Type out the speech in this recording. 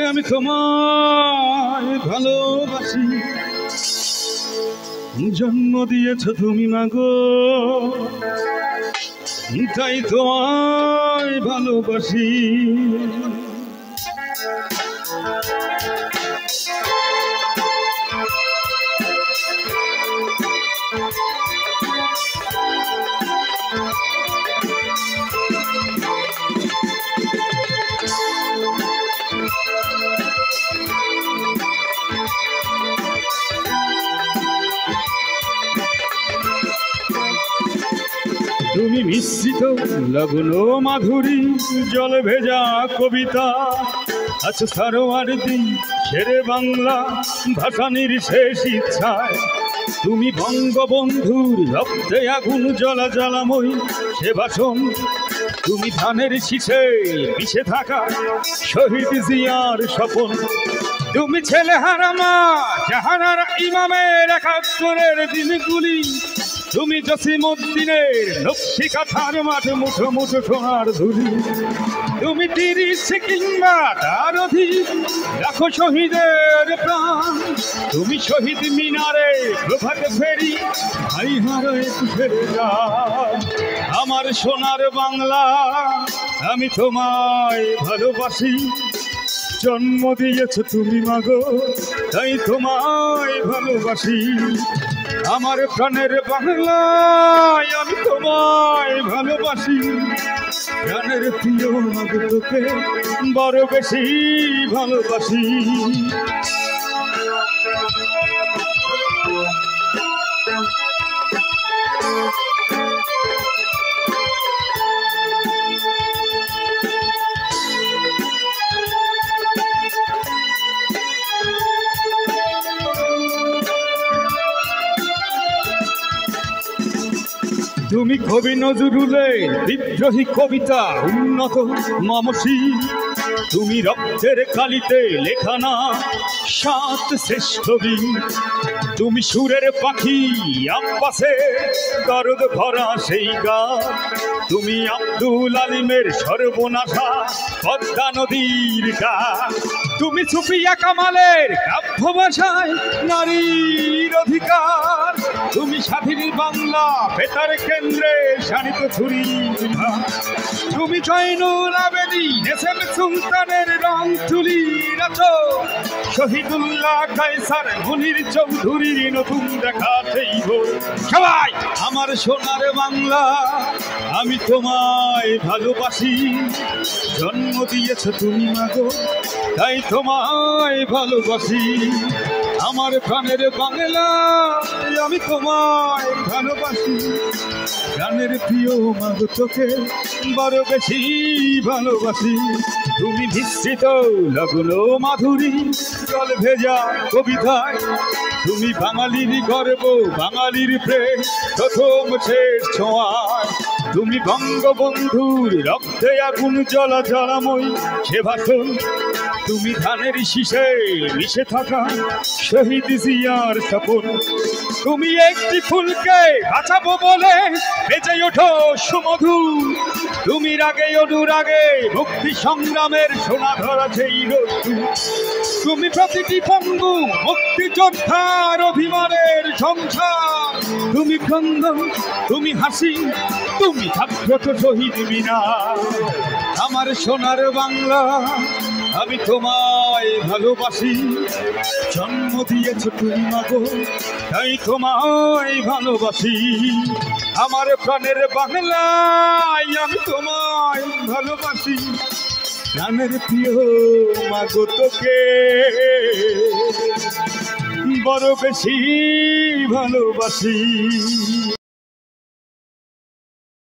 আমি তোমায় ভালোবাসি। জন্ম দিয়েছ তুমি মাগো, তাই তোমায় ভালোবাসি। তুমি মিশ্রিত লবণ মাধুরী জল ভেজা কবিতা, আচ্ছা সারোয়ার দিন শেরে বাংলা ভাসানির শেষ ইচ্ছায়। তুমি বঙ্গবন্ধুর রক্তে আগুন জ্বলা জ্বালাময় সে ভাষণ। তুমি ধানের শীষে মিশে থাকা শহীদ জিয়ার স্বপন। তুমি ছেলে হারা মা জাহানারা ইমামের ৭১-এর দিনগুলি। তুমি জসিমউদ্দিনের নকশি কাঁথার মাঠ মুঠো মুঠো সোনার ধুলি। তুমি ৩০ কিংবা তার অধিক রাখো শহীদের প্রাণ। তুমি শহীদ মিনারে প্রভাত ফেরি ভাই হারা ২১-এর গান। আমার সোনার বাংলা আমি তোমায় ভালোবাসি। জন্ম দিয়েছ তুমি মাগো, তাই তোমায় ভালোবাসি। আমার প্রাণের বাংলায় আমি তোমায় ভালোবাসি। প্রাণের প্রিয় মাগো তোকে বড় বেশি ভালোবাসি। তুমি কবি নজরুলের বিদ্রোহী কবিতা উন্নত মমসী। তুমি রক্তের কালিতে লেখা না ৭ শ্রেষ্ঠ বীর। তুমি সুরের পাখি আব্বাসে দরদ ভরা সেই গান। তুমি আব্দুল আলিমের সর্বনাশা পদ্মা নদীর গান। তুমি সুফিয়া কামালের কাব্য ভাষায় নারীর অধিকার। তুমি স্বাধীন বাংলা বেতার কেন্দ্রে শানিত ছুরি। তুমি জয়নুল আবেদিন এসএম সুলতানের রং তুলি রাখো। শহীদুল্লাহ কায়সার মুনির চৌধুরীর নতুন দেখা সেই ভোর। সবাই আমার সোনার বাংলা আমি তোমায় ভালোবাসি। জন্ম দিয়েছ তুমি মাগো, তাই তোমায় ভালোবাসি। আমার প্রাণের বাংলা আমি তোমায় ভালোবাসি। প্রাণের প্রিয় মাগো তোকে বড় বেশি ভালোবাসি। তুমি মিশ্রিত লবণ মাধুরী জল ভেজা কবিতায়। তুমি বাঙালির গর্ব বাঙালির প্রেম প্রথম শেষ ছোঁয়ায়। তুমি বঙ্গবন্ধুর রক্তে আগুন জ্বলা জ্বালাময় সে ভাষণ। তুমি ধানের শীষে মিশে থাকা শহীদ জিয়ার স্বপন। তুমি একটি ফুলকে বাঁচাবো বলে বেজে ওঠো সুমধুর। তুমি রাগে অনুরাগে মুক্তি সংগ্রামের সোনা ধরা সেই রোদ্দুর। তুমি প্রতিটি পঙ্গু মুক্তিযোদ্ধার অভিমানের সংসার। তুমি ক্রন্দন, তুমি হাসি, তুমি জাগ্রত শহীদ মিনার। আমার সোনার বাংলা আমি তোমায় ভালোবাসি। জন্ম দিয়েছ তুমি মাগো, তাই তোমায় ভালোবাসি। আমার প্রাণের বাংলায় আমি তোমায় ভালোবাসি। প্রাণের প্রিয় মাগো তোকে বড় বেশি ভালোবাসি।